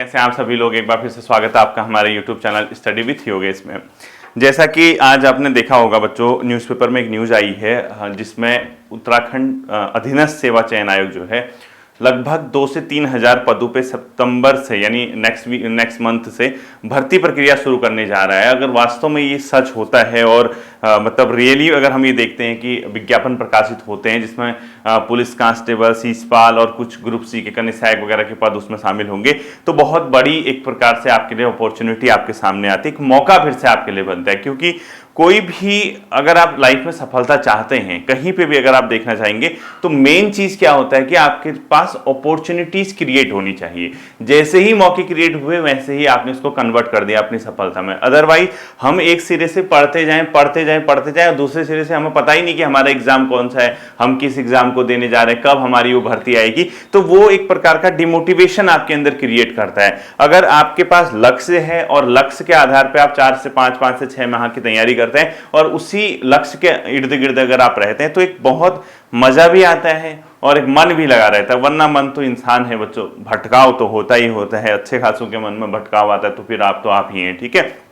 कैसे आप सभी लोग, एक बार फिर से स्वागत है आपका हमारे YouTube channel study with Yogesh में। जैसा कि आज आपने देखा होगा बच्चों, न्यूज़पेपर में एक न्यूज़ आई है जिसमें उत्तराखंड अधीनस्थ सेवा चयन आयोग जो है लगभग 2 से 3 हजार पदों पे सितंबर से यानी नेक्स्ट मंथ से भर्ती प्रक्रिया शुरू करने जा रहा है। अगर वास्तव में ये सच होता है और मतलब रियली अगर हम ये देखते हैं कि विज्ञापन प्रकाशित होते हैं जिसमें पुलिस कांस्टेबल, सीसपाल और कुछ ग्रुप सी के कन्या सहायक वगैरह के पद उसमें शामिल होंगे, तो बहुत बड़ी एक प्रकार से आपके लिए अपॉर्चुनिटी आपके सामने आती है, एक मौका फिर से आपके लिए बनता है। क्योंकि कोई भी अगर आप लाइफ में सफलता चाहते हैं, कहीं पे भी अगर आप देखना चाहेंगे, तो मेन चीज क्या होता है कि आपके पास अपॉर्चुनिटीज क्रिएट होनी चाहिए। जैसे ही मौके क्रिएट हुए वैसे ही आपने उसको कन्वर्ट कर दिया अपनी सफलता में। अदरवाइज हम एक सिरे से पढ़ते जाएं और दूसरे सिरे से हमें पता ही नहीं कि हमारा एग्जाम कौन सा है, हम किस एग्जाम को देने जा रहे हैं, कब हमारी वो भर्ती आएगी, तो वो एक प्रकार का डिमोटिवेशन आपके अंदर क्रिएट करता है। अगर आपके पास लक्ष्य है और लक्ष्य के आधार पर आप 4 से 5, 5 से 6 माह की तैयारी करते हैं और उसी लक्ष्य के इर्द गिर्द अगर आप रहते हैं तो एक बहुत मजा भी आता है और एक मन भी लगा रहता है। वरना मन तो इंसान है बच्चों, भटकाव तो होता ही होता है। अच्छे खासों के मन में भटकाव आता है तो फिर आप ही हैं, ठीक है।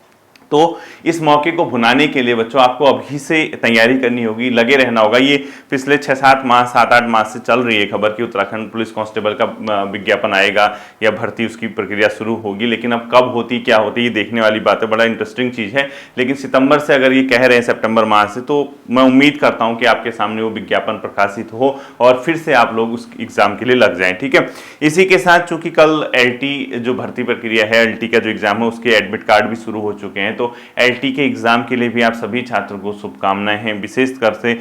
तो इस मौके को भुनाने के लिए बच्चों आपको अभी से तैयारी करनी होगी, लगे रहना होगा। ये पिछले 6-7 माह 7-8 माह से चल रही है खबर कि उत्तराखंड पुलिस कांस्टेबल का विज्ञापन आएगा या भर्ती उसकी प्रक्रिया शुरू होगी, लेकिन अब कब होती क्या होती ये देखने वाली बात है। बड़ा इंटरेस्टिंग चीज है। लेकिन सितंबर से अगर ये कह रहे हैं सितंबर माह से, तो मैं उम्मीद करता हूं कि आपके सामने वो विज्ञापन प्रकाशित हो और फिर से आप लोग उस एग्जाम के लिए लग जाएं, ठीक है। इसी के साथ चूंकि कल LT जो भर्ती प्रक्रिया है, LT का जो एग्जाम है उसके एडमिट कार्ड भी शुरू हो चुके हैं। तो LT के एग्जाम के लिए भी आप सभी छात्रों को शुभकामनाएं हैं, विशेषकर से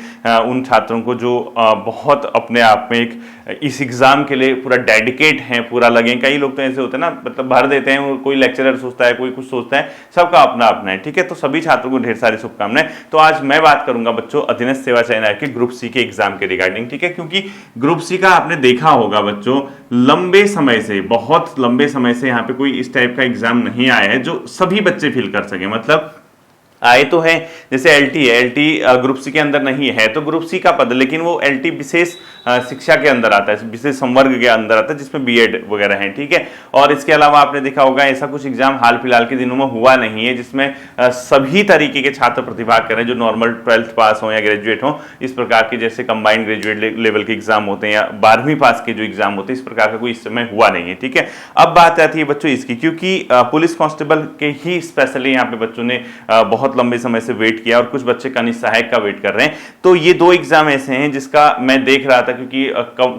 उन छात्रों को जो बहुत अपने आप में एक इस एग्जाम के लिए पूरा डेडिकेट हैं, पूरा लगे। कई लोग तो ऐसे होते हैं ना, मतलब भर देते हैं, कोई लेक्चरर सोचता है, कोई कुछ सोचता है, सबका अपना अपना है, ठीक है। तो सभी छात्रों को ढेर सारी शुभकामनाएं। तो आज मैं बात करूंगा बच्चों अधीनस्थ सेवा चयन आयोग के ग्रुप सी के एग्जाम के रिगार्डिंग, ठीक है। क्योंकि ग्रुप सी का आपने देखा होगा बच्चों, लंबे समय से, बहुत लंबे समय से यहाँ पे कोई इस टाइप का एग्जाम नहीं आया है जो सभी बच्चे फिल कर सके। मतलब आए तो है, जैसे LT है, LT ग्रुप सी के अंदर नहीं है तो ग्रुप सी का पद, लेकिन वो LT विशेष शिक्षा के अंदर आता है, विशेष संवर्ग के अंदर आता है जिसमें B.Ed वगैरह है, ठीक है। और इसके अलावा आपने देखा होगा ऐसा कुछ एग्जाम हाल फिलहाल के दिनों में हुआ नहीं है जिसमें सभी तरीके के छात्र प्रतिभाग करें, जो नॉर्मल 12th पास हो या ग्रेजुएट हो। इस प्रकार के जैसे कंबाइंड ग्रेजुएट लेवल के एग्जाम होते हैं या 12वीं पास के जो एग्जाम होते हैं, इस प्रकार का कोई इस समय हुआ नहीं है, ठीक है। अब बात आती है बच्चों इसकी, क्योंकि पुलिस कांस्टेबल के ही स्पेशली यहाँ पे बच्चों ने बहुत लंबे समय से वेट किया और कुछ बच्चे कनिष्ठ सहायक का वेट कर रहे हैं। तो ये 2 एग्जाम ऐसे हैं जिसका मैं देख रहा था, क्योंकि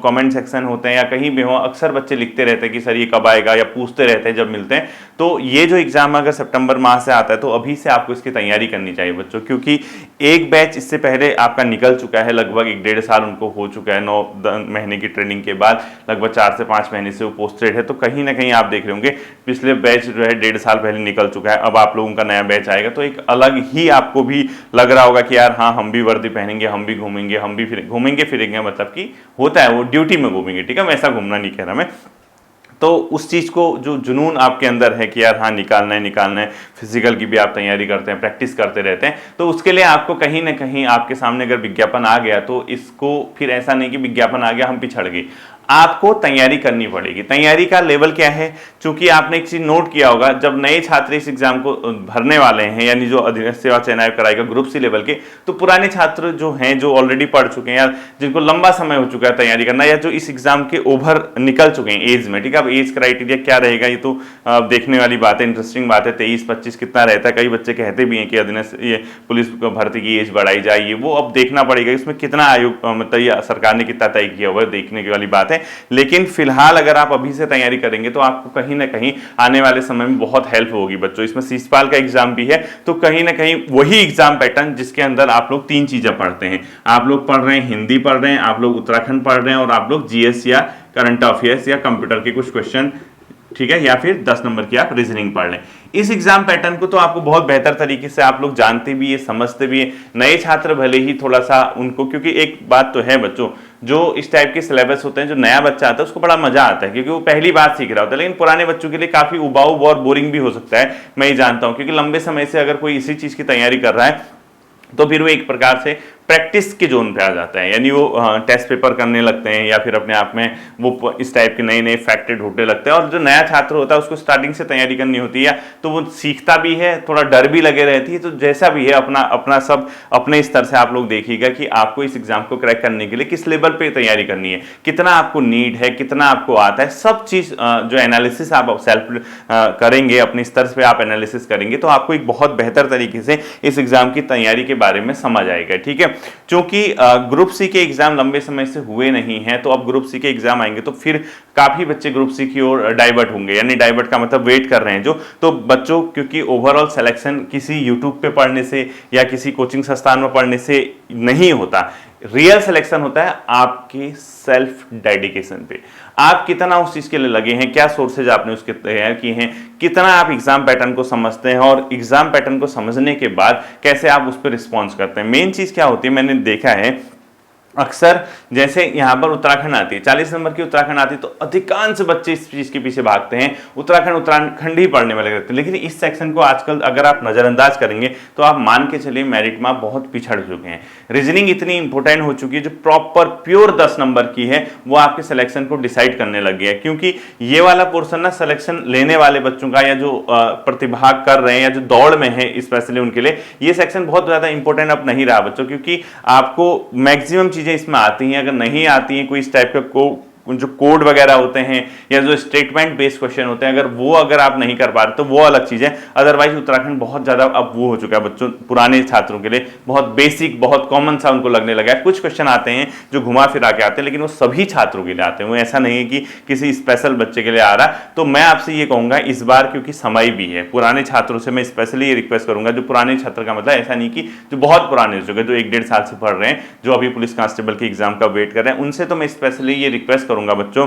कमेंट सेक्शन होते हैं या कहीं भी हो, अक्सर बच्चे लिखते रहते हैं कि सर ये कब आएगा, या पूछते रहते हैं जब मिलते हैं। तो ये जो एग्जाम अगर सितंबर माह से आता है तो अभी से आपको इसकी तैयारी करनी चाहिए बच्चों, क्योंकि एक बैच इससे पहले आपका निकल चुका है, लगभग 1-1.5 साल उनको हो चुका है। 9 महीने की ट्रेनिंग के बाद लगभग 4 से 5 महीने से वो पोस्टेड है। तो कहीं ना कहीं आप देख रहे होंगे पिछले बैच जो है 1.5 साल पहले निकल चुका है, अब आप लोगों का नया बैच आएगा तो एक अलग ही आपको भी लग रहा होगा कि यार हाँ हम भी वर्दी पहनेंगे, हम भी घूमेंगे, हम भी घूमेंगे फिरेंगे, मतलब कि होता है वो ड्यूटी में घूमेंगे, ठीक है। मैं ऐसा घूमना नहीं कह रहा मैं। तो उस चीज को जो जुनून आपके अंदर है कि यार हाँ निकालना है, फिजिकल की भी आप तैयारी करते हैं, प्रैक्टिस करते रहते हैं, तो उसके लिए आपको कहीं ना कहीं आपके सामने अगर विज्ञापन आ गया तो इसको फिर ऐसा नहीं कि विज्ञापन आ गया हम पिछड़ गए, आपको तैयारी करनी पड़ेगी। तैयारी का लेवल क्या है, चूंकि आपने एक चीज नोट किया होगा, जब नए छात्र इस एग्जाम को भरने वाले हैं, यानी जो अधीनस्थ सेवा चयन आयोग कराएगा ग्रुप सी लेवल के, तो पुराने छात्र जो हैं, जो ऑलरेडी पढ़ चुके हैं या जिनको लंबा समय हो चुका है तैयारी करना, या जो इस एग्जाम के ओवर निकल चुके हैं एज में, ठीक है। अब एज क्राइटेरिया क्या रहेगा ये तो देखने वाली बात है, इंटरेस्टिंग बात है। 23-25 कितना रहता है, कई बच्चे कहते भी हैं कि अधीनस्थ ये पुलिस भर्ती की एज बढ़ाई जाए, वो अब देखना पड़ेगा इसमें कितना आयोग मतलब सरकार ने कितना तय किया हुआ है, देखने की वाली बात है। लेकिन फिलहाल अगर आप अभी से तैयारी करेंगे तो आपको कहीं ना कहीं आने वाले समय में बहुत हेल्प होगी बच्चों। इसमें सीसपाल का एग्जाम भी है, तो कहीं ना कहीं वही एग्जाम पैटर्न जिसके अंदर आप लोग 3 चीजें पढ़ते हैं। आप लोग पढ़ रहे हैं, हिंदी पढ़ रहे हैं, आप लोग उत्तराखंड पढ़ रहे हैं, और आप लोग GS या करंट अफेयर्स या कंप्यूटर के कुछ क्वेश्चन, ठीक है, या फिर 10 नंबर की आप रीजनिंग पढ़ लें। इस एग्जाम पैटर्न को तो आपको बहुत बेहतर तरीके से आप लोग जानते भी है, समझते भी है। नए छात्र भले ही थोड़ा सा उनको, क्योंकि एक बात तो है बच्चों, जो इस टाइप के सिलेबस होते हैं, जो नया बच्चा आता है उसको बड़ा मजा आता है क्योंकि वो पहली बार सीख रहा होता है। लेकिन पुराने बच्चों के लिए काफी उबाऊ और बोरिंग भी हो सकता है, मैं ये जानता हूं, क्योंकि लंबे समय से अगर कोई इसी चीज की तैयारी कर रहा है तो फिर वो एक प्रकार से प्रैक्टिस के जोन पे आ जाता है, यानी वो टेस्ट पेपर करने लगते हैं या फिर अपने आप में वो इस टाइप के नए नए फैक्ट ढूंढने लगते हैं। और जो नया छात्र होता है उसको स्टार्टिंग से तैयारी करनी होती है, तो वो सीखता भी है, थोड़ा डर भी लगे रहती है। तो जैसा भी है अपना अपना सब अपने स्तर से आप लोग देखिएगा कि आपको इस एग्जाम को क्रैक करने के लिए किस लेवल पे तैयारी करनी है, कितना आपको नीड है, कितना आपको आता है, सब चीज जो एनालिसिस आप सेल्फ करेंगे, अपने स्तर पे आप एनालिसिस करेंगे, तो आपको एक बहुत बेहतर तरीके से इस एग्जाम की तैयारी के बारे में समझ आएगा। ठीक है, क्योंकि ग्रुप सी के एग्जाम लंबे समय से हुए नहीं है, तो अब ग्रुप सी के एग्जाम आएंगे तो फिर काफी बच्चे ग्रुप सी की ओर डाइवर्ट होंगे, यानी डाइवर्ट का मतलब वेट कर रहे हैं जो, तो बच्चों क्योंकि ओवरऑल सिलेक्शन किसी यूट्यूब पे पढ़ने से या किसी कोचिंग संस्थान में पढ़ने से नहीं होता, रियल सिलेक्शन होता है आपके सेल्फ डेडिकेशन पे। आप कितना उस चीज के लिए लगे हैं, क्या सोर्सेज आपने उसके तैयार किए हैं, कितना आप एग्जाम पैटर्न को समझते हैं, और एग्जाम पैटर्न को समझने के बाद कैसे आप उस पर रिस्पॉन्स करते हैं। मेन चीज क्या होती है, मैंने देखा है अक्सर जैसे यहाँ पर उत्तराखंड आती है, 40 नंबर की उत्तराखंड आती है, तो अधिकांश बच्चे इस चीज के पीछे भागते हैं, उत्तराखंड ही पढ़ने में लगे रहते हैं। लेकिन इस सेक्शन को आजकल अगर आप नजरअंदाज करेंगे तो आप मान के चलिए मेरिट में आप बहुत पिछड़ चुके हैं। रीजनिंग इतनी इंपॉर्टेंट हो चुकी है, जो प्रॉपर प्योर 10 नंबर की है वो आपके सिलेक्शन को डिसाइड करने लग गया है, क्योंकि ये वाला पोर्सन ना सिलेक्शन लेने वाले बच्चों का, या जो प्रतिभाग कर रहे हैं या जो दौड़ में है स्पेशली उनके लिए ये सेक्शन बहुत ज्यादा इंपॉर्टेंट अब नहीं रहा बच्चों, क्योंकि आपको मैक्सिमम चीजें इसमें आती हैं। अगर नहीं आती हैं, कोई इस टाइप का जो कोड वगैरह होते हैं या जो स्टेटमेंट बेस्ड क्वेश्चन होते हैं, अगर आप नहीं कर पा रहे तो वो अलग चीज है। अदरवाइज उत्तराखंड बहुत ज्यादा अब वो हो चुका है बच्चों, पुराने छात्रों के लिए बहुत बेसिक, बहुत कॉमन सा उनको लगने लगा है। कुछ क्वेश्चन आते हैं जो घुमा फिरा के आते हैं, लेकिन वो सभी छात्रों के लिए आते हैं, वो ऐसा नहीं है कि किसी स्पेशल बच्चे के लिए आ रहा। तो मैं आपसे ये कहूंगा इस बार, क्योंकि समय भी है, पुराने छात्रों से मैं स्पेशली ये रिक्वेस्ट करूंगा, जो पुराने छात्र का मतलब ऐसा नहीं कि जो बहुत पुराने हो चुके, जो 1-1.5 साल से पढ़ रहे हैं, जो अभी पुलिस कांस्टेबल के एग्जाम का वेट कर रहे हैं, उनसे तो मैं स्पेशली ये रिक्वेस्ट करूंगा बच्चों,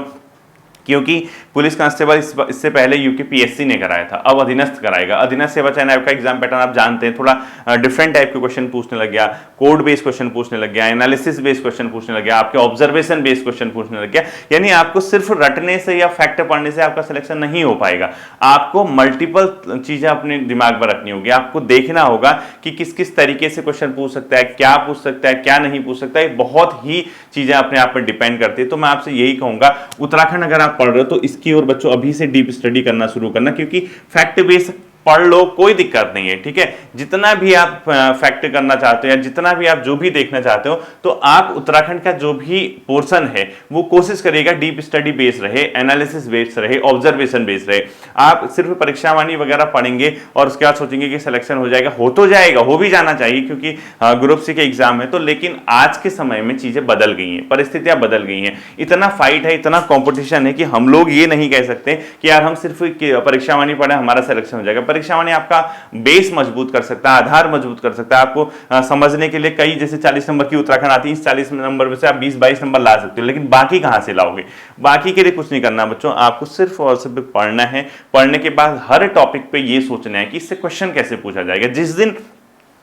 क्योंकि पुलिस कांस्टेबल इससे पहले यूपीपीएससी ने कराया था, अब अधीनस्थ कराएगा। अधीनस्थ सेवा चयन आयोग का एग्जाम पैटर्न आप जानते हैं, थोड़ा डिफरेंट टाइप के क्वेश्चन पूछने लग गया, कोड बेस्ड क्वेश्चन पूछने लग गया, एनालिसिस बेस्ड क्वेश्चन पूछने लग गया, आपके ऑब्जर्वेशन बेस्ड क्वेश्चन पूछने लग गया। यानी आपको सिर्फ रटने से या फैक्ट पढ़ने से आपका सिलेक्शन नहीं हो पाएगा, आपको मल्टीपल चीजें अपने दिमाग में रखनी होगी, आपको देखना होगा कि किस किस तरीके से क्वेश्चन पूछ सकता है, क्या पूछ सकता है, क्या नहीं पूछ सकता है, बहुत ही चीजें अपने आप पर डिपेंड करती है। तो मैं आपसे यही कहूंगा, उत्तराखंड अगर पढ़ रहे हो तो इसकी ओर बच्चों अभी से डीप स्टडी करना शुरू करना, क्योंकि फैक्ट बेस्ड पढ़ लो, कोई दिक्कत नहीं है। ठीक है, जितना भी आप फैक्ट करना चाहते हो या जितना भी आप जो भी देखना चाहते हो, तो आप उत्तराखंड का जो भी पोर्शन है वो कोशिश करिएगा डीप स्टडी बेस्ड रहे, एनालिसिस बेस्ड रहे, ऑब्जर्वेशन बेस्ड रहे। आप सिर्फ परीक्षावाणी वगैरह पढ़ेंगे और उसके बाद सोचेंगे कि सिलेक्शन हो जाएगा, हो तो जाएगा, हो भी जाना चाहिए, क्योंकि ग्रुप सी के एग्जाम है तो। लेकिन आज के समय में चीजें बदल गई हैं, परिस्थितियां बदल गई हैं, इतना फाइट है, इतना कॉम्पिटिशन है कि हम लोग ये नहीं कह सकते कि यार हम सिर्फ परीक्षावाणी पढ़े हमारा सिलेक्शन हो जाएगा। परीक्षावाणी आपका बेस मजबूत कर सकता है, आधार मजबूत कर सकता है, आपको समझने के लिए कई, जैसे 40 नंबर की उत्तराखंड आती है, इस 40 नंबर में से आप 20-22 नंबर ला सकते हो, लेकिन बाकी कहां से लाओगे? बाकी के लिए कुछ नहीं करना बच्चों, आपको सिर्फ और सिर्फ पढ़ना है। पढ़ने के बाद हर टॉपिक पे ये सोचना है कि इससे क्वेश्चन कैसे पूछा जाएगा। जिस दिन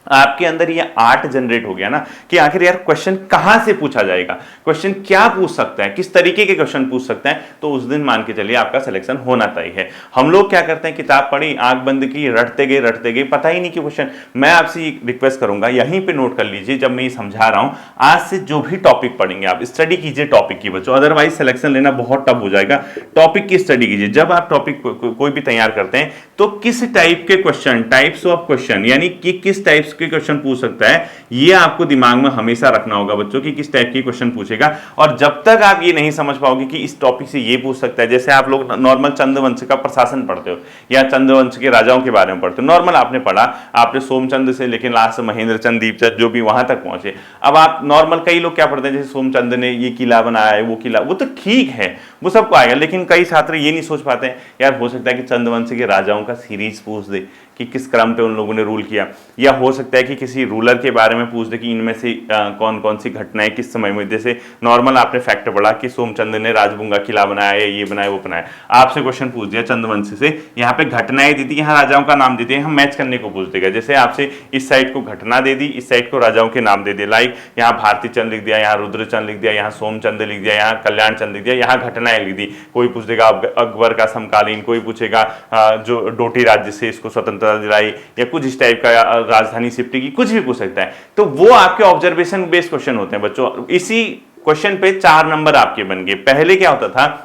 आपके अंदर ये आर्ट जनरेट हो गया ना कि आखिर यार क्वेश्चन कहां से पूछा जाएगा, क्वेश्चन क्या पूछ सकता है, किस तरीके के क्वेश्चन पूछ सकता है, तो उस दिन मान के चलिए आपका सिलेक्शन होना तय है। हम लोग क्या करते हैं, किताब पढ़ी, आंख बंद की, रटते गए, पता ही नहीं कि क्वेश्चन। मैं आपसे रिक्वेस्ट करूंगा, यहीं पे नोट कर लीजिए, जब मैं ये समझा रहा हूं, आज से जो भी टॉपिक पढ़ेंगे आप स्टडी कीजिए टॉपिक की बच्चों, अदरवाइज सिलेक्शन लेना बहुत टफ हो जाएगा। टॉपिक की स्टडी कीजिए। जब आप टॉपिक कोई भी तैयार करते हैं तो किस टाइप के क्वेश्चन, टाइप्स ऑफ क्वेश्चन, यानी कि किस टाइप्स के क्वेश्चन पूछ सकता है, ये आपको दिमाग में हमेशा रखना होगा बच्चों कि किस टाइप के क्वेश्चन पूछेगा। और जब तक आप ये नहीं समझ पाओगे कि इस टॉपिक से ये पूछ सकता है, जैसे आप लोग नॉर्मल चंद्रवंश का प्रशासन पढ़ते हो या चंद्रवंश के राजाओं के बारे में पढ़ते हो, नॉर्मल आपने पढ़ा, आपने सोमचंद्र से लेकिन लास्ट महेंद्र चंद्र, दीपचंद, जो भी वहां तक पहुंचे। अब आप नॉर्मल कई लोग क्या पढ़ते हैं, जैसे सोमचंद्र ने ये किला बनाया है, वो किला, वो तो ठीक है, वो सबको आएगा, लेकिन कई छात्र ये नहीं सोच पाते हैं यार हो सकता है कि चंद्रवंश के राजाओं का सीरीज पूछ दे कि किस क्रम पे उन लोगों ने रूल किया, या हो सकता है कि किसी रूलर के बारे में पूछ दे कि इनमें से कौन कौन सी घटनाएं किस समय में, जैसे नॉर्मल आपने फैक्ट पढ़ा कि सोमचंद्र ने राजबुंगा किला बनाया, ये बनाया, वो बनाया, आपसे क्वेश्चन पूछ दिया चंद्रवंश से, यहाँ पे घटनाएं दी थी, यहाँ राजाओं का नाम दे दिया, हम मैच करने को पूछ देगा। जैसे आपसे इस साइड को घटना दे दी, इस साइड को राजाओं के नाम दे दिए, लाइक यहाँ भारती चंद लिख दिया, यहाँ रुद्रचंद लिख दिया, यहाँ सोमचंद लिख दिया, यहाँ कल्याण चंद लिख दिया, यहाँ घटनाएं लिख दी। कोई पूछ देगा अकबर का समकालीन, कोई पूछेगा जो डोटी राज्य से इसको स्वतंत्रता सजा दिलाई या कुछ इस टाइप का, राजधानी शिफ्ट की, कुछ भी पूछ सकता है। तो वो आपके ऑब्जर्वेशन बेस्ड क्वेश्चन होते हैं बच्चों। इसी क्वेश्चन पे 4 नंबर आपके बन गए। पहले क्या होता था,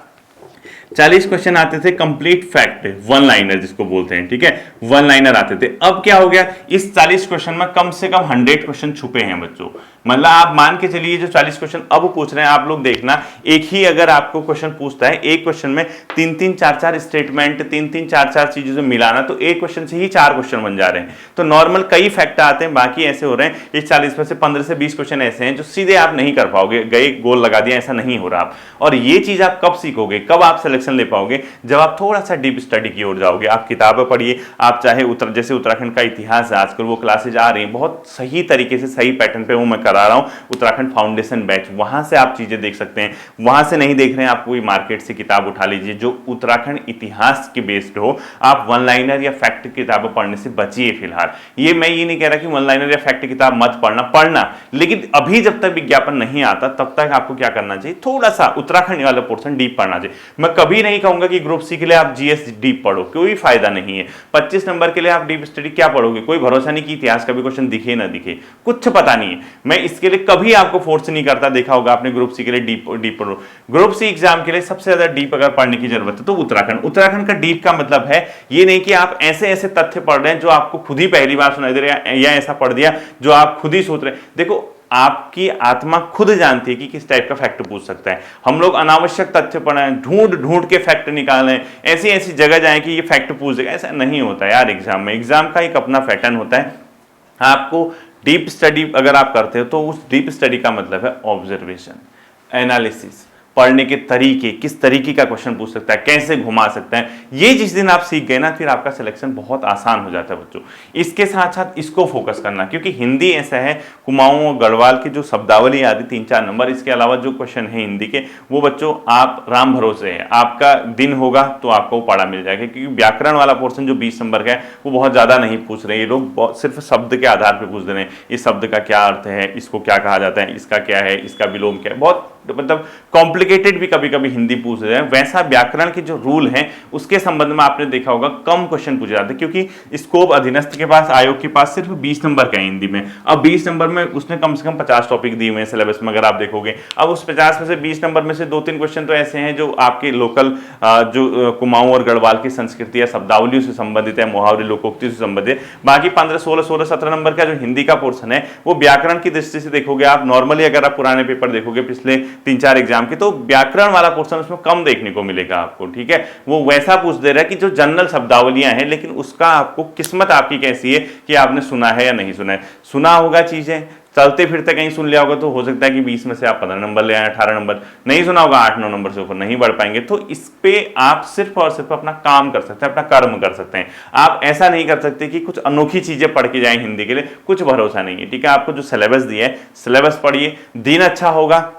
40 क्वेश्चन आते थे कंप्लीट फैक्ट, वन लाइनर जिसको बोलते हैं, ठीक है, वन लाइनर आते थे। अब क्या हो गया, इस 40 क्वेश्चन में कम से कम 100 क्वेश्चन छुपे हैं बच्चों। मतलब आप मान के चलिए जो 40 क्वेश्चन अब पूछ रहे हैं, आप लोग देखना, एक ही अगर आपको क्वेश्चन पूछता है, एक क्वेश्चन में 3-3, 4-4 स्टेटमेंट, 3-3, 4-4 चीजें जो मिलाना, तो एक क्वेश्चन से ही 4 क्वेश्चन बन जा रहे हैं। तो नॉर्मल कई फैक्ट आते हैं, बाकी ऐसे हो रहे हैं, इस 40 में से 15 से 20 क्वेश्चन ऐसे हैं जो सीधे आप नहीं कर पाओगे, गए गोल लगा दिया, ऐसा नहीं हो रहा आप। और ये चीज आप कब सीखोगे, कब आप सिलेक्शन ले पाओगे, जब आप थोड़ा सा डीप स्टडी की ओर जाओगे। आप किताबें पढ़िए, आप चाहे जैसे उत्तराखंड का इतिहास है, आजकल वो क्लासेज आ रही हैं, बहुत सही तरीके से, सही पैटर्न पे वो मैं करा रहा हूँ, उत्तराखंड फाउंडेशन बैच, वहां से आप चीजें देख सकते हैं। वहां से नहीं देख रहे हैं, आप कोई मार्केट से किताब उठा लीजिए जो उत्तराखंड इतिहास के बेस्ड हो। आप वन लाइनर या फैक्ट किताबें पढ़ने से बचिए फिलहाल। ये मैं ये नहीं कह रहा कि वन लाइनर या फैक्ट किताब मत पढ़ना, लेकिन अभी जब तक विज्ञापन नहीं आता तब तक आपको क्या करना चाहिए, थोड़ा सा उत्तराखंड वाला पोर्शन डीप पढ़ना चाहिए। मैं कभी नहीं कहूंगा कि ग्रुप सी के लिए आप जीएस डीप पढ़ो, कोई फायदा नहीं है। 25 नंबर के लिए आप डीप स्टडी क्या पढ़ोगे, कोई भरोसा नहीं कि इतिहास का भी क्वेश्चन दिखे ना दिखे, कुछ पता नहीं है। मैं इसके लिए कभी आपको फोर्स नहीं करता, देखा होगा आपने ग्रुप सी के लिए डीप पढ़ो। ग्रुप सी एग्जाम के लिए सबसे ज्यादा डीप अगर पढ़ने की जरूरत है तो उत्तराखंड का डीप का मतलब है ये नहीं कि आप ऐसे ऐसे तथ्य पढ़ रहे हैं जो आपको खुद ही पहली बार सुनाई दे रहे हैं, या ऐसा पढ़ दिया जो आप खुद ही सोच रहे हैं। देखो, आपकी आत्मा खुद जानती है कि किस टाइप का फैक्ट पूछ सकता है। हम लोग अनावश्यक तथ्य पढ़ें, ढूंढ के फैक्ट निकालें, ऐसी ऐसी जगह जाएं कि ये फैक्ट पूछ देगा, ऐसा नहीं होता यार। एग्जाम का एक अपना पैटर्न होता है। आपको डीप स्टडी अगर आप करते हो तो उस डीप स्टडी का मतलब है ऑब्जर्वेशन, एनालिसिस, पढ़ने के तरीके, किस तरीके का क्वेश्चन पूछ सकता है, कैसे घुमा सकता है। ये जिस दिन आप सीख गए ना, फिर आपका सिलेक्शन बहुत आसान हो जाता है बच्चों। इसके साथ साथ इसको फोकस करना, क्योंकि हिंदी ऐसा है, कुमाऊं और गढ़वाल की जो शब्दावली आती 3-4 नंबर, इसके अलावा जो क्वेश्चन है हिंदी के, वो बच्चों आप राम भरोसे है, आपका दिन होगा तो आपको पढ़ा मिल जाएगा। क्योंकि व्याकरण वाला पोर्शन जो 20 नंबर का है वो बहुत ज्यादा नहीं पूछ रहे, ये लोग सिर्फ शब्द के आधार पर पूछ रहे हैं। इस शब्द का क्या अर्थ है, इसको क्या कहा जाता है, इसका क्या है, इसका विलोम क्या है, बहुत मतलब कॉम्प्लिकेटेड भी कभी कभी हिंदी पूछ रहे हैं। वैसा व्याकरण के जो रूल हैं उसके संबंध में आपने देखा होगा कम क्वेश्चन पूछे जाते हैं, क्योंकि स्कोप अधीनस्थ के पास, आयोग के पास सिर्फ 20 नंबर का है हिंदी में। अब 20 नंबर में उसने कम से कम 50 टॉपिक दिए हुए हैं सिलेबस में, अगर आप देखोगे। अब उस 50 में से 20 नंबर में से 2-3 क्वेश्चन तो ऐसे हैं जो आपके लोकल जो कुमाऊं और गढ़वाल की संस्कृति या शब्दावलियों से संबंधित है, मुहावरे लोकोक्ति से संबंधित। बाकी 15, 16, 17 नंबर का जो हिंदी का पोर्शन है वो व्याकरण की दृष्टि से देखोगे आप, नॉर्मली अगर आप पुराने पेपर देखोगे पिछले 3-4 एग्जाम के, तो व्याकरण वाला पोर्शन उसमें कम देखने को मिलेगा आपको, ठीक है। वो वैसा पूछ दे रहा है कि जो जनरल शब्दावलियां हैं, लेकिन उसका आपको किस्मत आपकी कैसी है कि आपने सुना है या नहीं सुना है। सुना होगा चीजें, चलते फिरते कहीं सुन लिया होगा तो हो सकता है कि 20 में से आप 15 नंबर ले आए, 18 नंबर। नहीं सुना होगा, 8-9 नंबर से ऊपर नहीं बढ़ पाएंगे। तो इस पे आप सिर्फ और सिर्फ अपना काम कर सकते हैं, अपना कर्म कर सकते हैं। आप ऐसा नहीं कर सकते कि कुछ अनोखी चीजें पढ़ के जाएं हिंदी के लिए, कुछ भरोसा नहीं है, ठीक है। आपको जो सिलेबस दिया है, सिलेबस पढ़िए, दिन अच्छा होगा,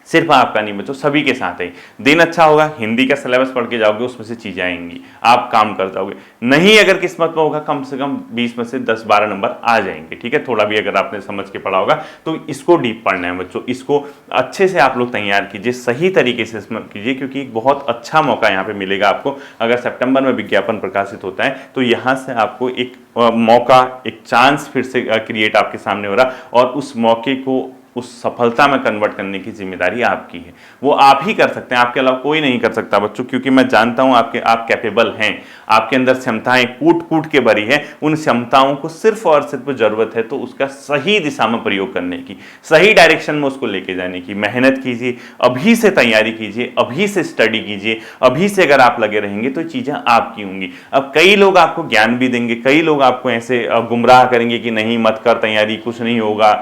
सिर्फ आपका नहीं बच्चों, सभी के साथ है। दिन अच्छा होगा, हिंदी का सिलेबस पढ़ के जाओगे, उसमें से चीजें आएंगी, आप काम कर जाओगे। नहीं अगर किस्मत में होगा, कम से कम 20 में से 10-12 नंबर आ जाएंगे, ठीक है। थोड़ा भी अगर आपने समझ के पढ़ा होगा तो इसको डीप पढ़ना है बच्चों, इसको अच्छे से आप लोग तैयार कीजिए, सही तरीके से इसमें कीजिए, क्योंकि एक बहुत अच्छा मौका यहाँ पे मिलेगा आपको। अगर सितंबर में विज्ञापन प्रकाशित होता है तो यहाँ से आपको एक मौका, एक चांस फिर से क्रिएट आपके सामने हो रहा, और उस मौके को उस सफलता में कन्वर्ट करने की जिम्मेदारी आपकी है। वो आप ही कर सकते हैं, आपके अलावा कोई नहीं कर सकता बच्चों, क्योंकि मैं जानता हूं आप कैपेबल हैं, आपके अंदर क्षमताएं कूट के भरी है। उन क्षमताओं को सिर्फ और सिर्फ जरूरत है तो उसका सही दिशा में प्रयोग करने की, सही डायरेक्शन में उसको लेके जाने की। मेहनत कीजिए, अभी से तैयारी कीजिए, अभी से स्टडी कीजिए, अभी से अगर आप लगे रहेंगे तो चीजें आपकी होंगी। अब कई लोग आपको ज्ञान भी देंगे, कई लोग आपको ऐसे गुमराह करेंगे कि नहीं मत कर तैयारी, कुछ नहीं होगा,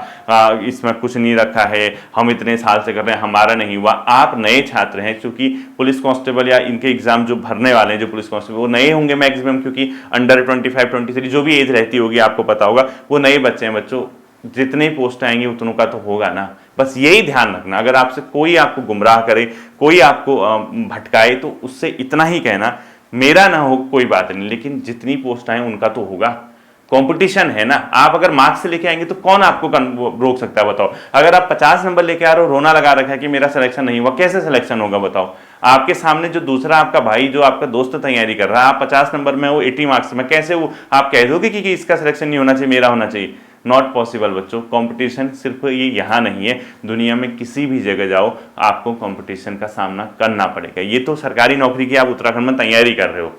इसमें कुछ नहीं रखा है, हम इतने साल से कर रहे हैं, हमारा नहीं हुआ। आप नए छात्र हैं, क्योंकि पुलिस कांस्टेबल या इनके एग्जाम जो भरने वाले हैं, जो पुलिस कांस्टेबल, वो नए होंगे मैक्सिमम, क्योंकि अंडर 25-23 जो भी एज रहती होगी आपको पता होगा, वो नए बच्चे हैं बच्चों। जितने पोस्ट आएंगे उतनों का तो होगा ना, बस यही ध्यान रखना। अगर आपसे कोई आपको गुमराह करे, कोई आपको भटकाए, तो उससे इतना ही कहना, मेरा ना हो कोई बात नहीं, लेकिन जितनी पोस्ट आए उनका तो होगा। कंपटीशन है ना, आप अगर मार्क्स से लेके आएंगे तो कौन आपको रोक सकता है बताओ। अगर आप 50 नंबर लेके आ रहे हो, रोना लगा रखा है कि मेरा सिलेक्शन नहीं हुआ, कैसे सिलेक्शन होगा बताओ। आपके सामने जो दूसरा आपका भाई, जो आपका दोस्त तैयारी कर रहा है, आप 50 नंबर में, वो 80 मार्क्स में, कैसे वो आप कह दोगे कि इसका सिलेक्शन नहीं होना चाहिए, मेरा होना चाहिए? नॉट पॉसिबल बच्चों। कंपटीशन सिर्फ ये यहाँ नहीं है, दुनिया में किसी भी जगह जाओ आपको कंपटीशन का सामना करना पड़ेगा। ये तो सरकारी नौकरी की आप उत्तराखंड में तैयारी कर रहे हो,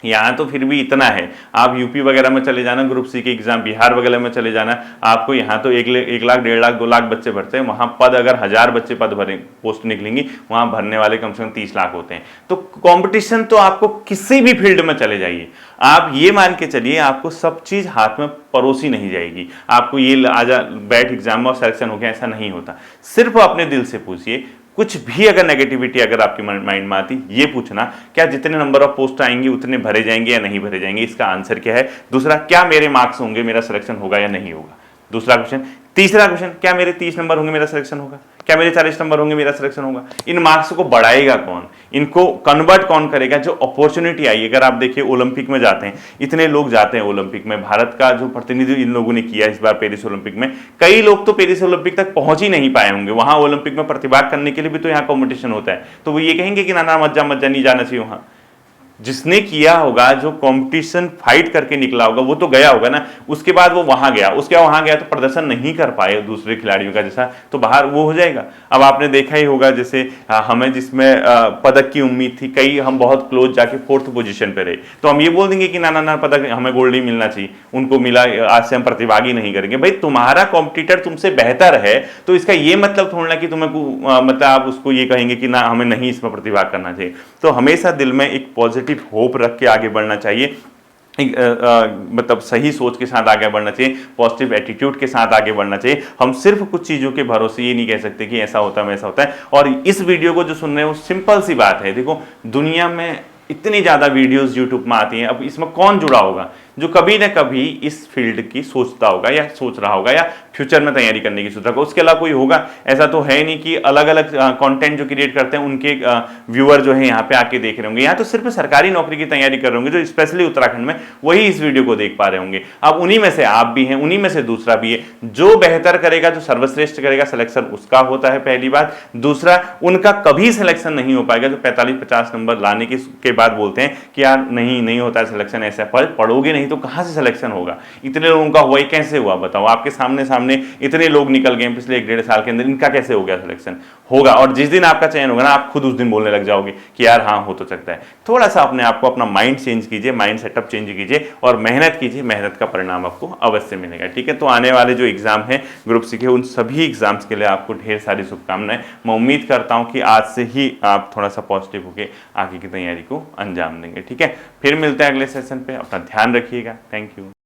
यहाँ तो फिर भी इतना है। आप यूपी वगैरह में चले जाना, ग्रुप सी के एग्जाम, बिहार वगैरह में चले जाना, आपको यहाँ तो 1 लाख 1.5 लाख 2 लाख बच्चे भरते हैं, वहाँ पद अगर 1000 बच्चे पद भरे, पोस्ट निकलेंगी, वहाँ भरने वाले कम से कम 30 लाख होते हैं। तो कंपटीशन तो आपको किसी भी फील्ड में चले जाइए, आप ये मान के चलिए आपको सब चीज हाथ में परोसी नहीं जाएगी। आपको ये आजा बैठ एग्जाम में और सिलेक्शन हो गया, ऐसा नहीं होता। सिर्फ अपने दिल से पूछिए, कुछ भी अगर नेगेटिविटी अगर आपके माइंड में आती, ये पूछना क्या जितने नंबर ऑफ पोस्ट आएंगी उतने भरे जाएंगे या नहीं भरे जाएंगे, इसका आंसर क्या है। दूसरा, क्या मेरे मार्क्स होंगे, मेरा सिलेक्शन होगा या नहीं होगा, दूसरा क्वेश्चन। तीसरा क्वेश्चन, क्या मेरे 30 नंबर होंगे, मेरा सिलेक्शन होगा, क्या मेरे 40 नंबर होंगे, मेरा सिलेक्शन होगा। इन मार्क्स को बढ़ाएगा कौन, इनको कन्वर्ट कौन करेगा। जो अपॉर्चुनिटी आई, अगर आप देखिए ओलंपिक में जाते हैं, इतने लोग जाते हैं ओलंपिक में, भारत का जो प्रतिनिधि इन लोगों ने किया इस बार पेरिस ओलंपिक में, कई लोग तो पेरिस ओलंपिक तक पहुंच ही नहीं पाए होंगे। वहां ओलंपिक में प्रतिभाग करने के लिए भी तो यहाँ कॉम्पिटिशन होता है, तो वो ये कहेंगे कि ना मत जा नहीं जाना चाहिए वहां। जिसने किया होगा, जो कंपटीशन फाइट करके निकला होगा, वो तो गया होगा ना, उसके बाद वो वहां गया, उसके बाद वहां गया तो प्रदर्शन नहीं कर पाए दूसरे खिलाड़ियों का जैसा, तो बाहर वो हो जाएगा। अब आपने देखा ही होगा, जैसे हमें जिसमें पदक की उम्मीद थी, कई हम बहुत क्लोज जाके 4th पोजीशन पे रहे, तो हम ये बोल देंगे कि ना पदक हमें गोल्ड ही मिलना चाहिए, उनको मिला, आज से हम प्रतिभाग ही नहीं करेंगे। भाई तुम्हारा कॉम्पिटिटर तुमसे बेहतर है, तो इसका ये मतलब थोड़ा कि तुम्हें मतलब आप उसको ये कहेंगे कि ना हमें नहीं इसमें प्रतिभाग करना चाहिए। तो हमेशा दिल में एक पॉजिटिव होप रख के आगे बढ़ना चाहिए, मतलब सही सोच के साथ आगे बढ़ना चाहिए, पॉजिटिव एटीट्यूड के साथ आगे बढ़ना चाहिए। हम सिर्फ कुछ चीजों के भरोसे ये नहीं कह सकते कि ऐसा होता है वैसा होता है। और इस वीडियो को जो सुन रहे हैं, वो सिंपल सी बात है, देखो दुनिया में इतनी ज्यादा वीडियोस यूट्यूब में आती हैं, अब इसमें कौन जुड़ा होगा जो कभी ना कभी इस फील्ड की सोचता होगा या सोच रहा होगा या फ्यूचर में तैयारी करने की सोच रहा होगा, उसके अलावा कोई होगा? ऐसा तो है नहीं कि अलग अलग कंटेंट जो क्रिएट करते हैं उनके व्यूअर जो है यहाँ पे आके देख रहे होंगे। यहाँ तो सिर्फ सरकारी नौकरी की तैयारी कर रहे होंगे, जो स्पेशली उत्तराखंड में, वही इस वीडियो को देख पा रहे होंगे। अब उन्हीं में से आप भी हैं, उन्हीं में से दूसरा भी है। जो बेहतर करेगा, जो सर्वश्रेष्ठ करेगा, सिलेक्शन उसका होता है, पहली बात। दूसरा, उनका कभी सिलेक्शन नहीं हो पाएगा जो 45-50 नंबर लाने के बाद बोलते हैं कि यार नहीं होता है सिलेक्शन, ऐसा पढ़ोगे नहीं तो कहां से सिलेक्शन होगा। इतने लोगों का हुआ, कैसे हुआ बताओ? आपके सामने इतने लोग निकल गए पिछले 1-1.5 साल के अंदर, इनका कैसे हो गया सिलेक्शन? होगा, और जिस दिन आपका चयन होगा ना, आप खुद उस दिन बोलने लग जाओगे कि यार हाँ हो तो सकता है। थोड़ा सा अपने आप को, अपना माइंड चेंज कीजिए, माइंड सेटअप चेंज कीजिए और मेहनत कीजिए, मेहनत का परिणाम आपको अवश्य मिलेगा। ठीक है, तो आने वाले जो एग्जाम है ग्रुप सी के, उन सभी एग्जाम्स के लिए आपको ढेर सारी शुभकामनाएं। मैं उम्मीद करता हूं कि आज से ही आप थोड़ा सा पॉजिटिव होकर आगे की तैयारी को अंजाम देंगे। ठीक है, फिर मिलते हैं अगले सेशन पे, अपना ध्यान रखिएगा। Thank you.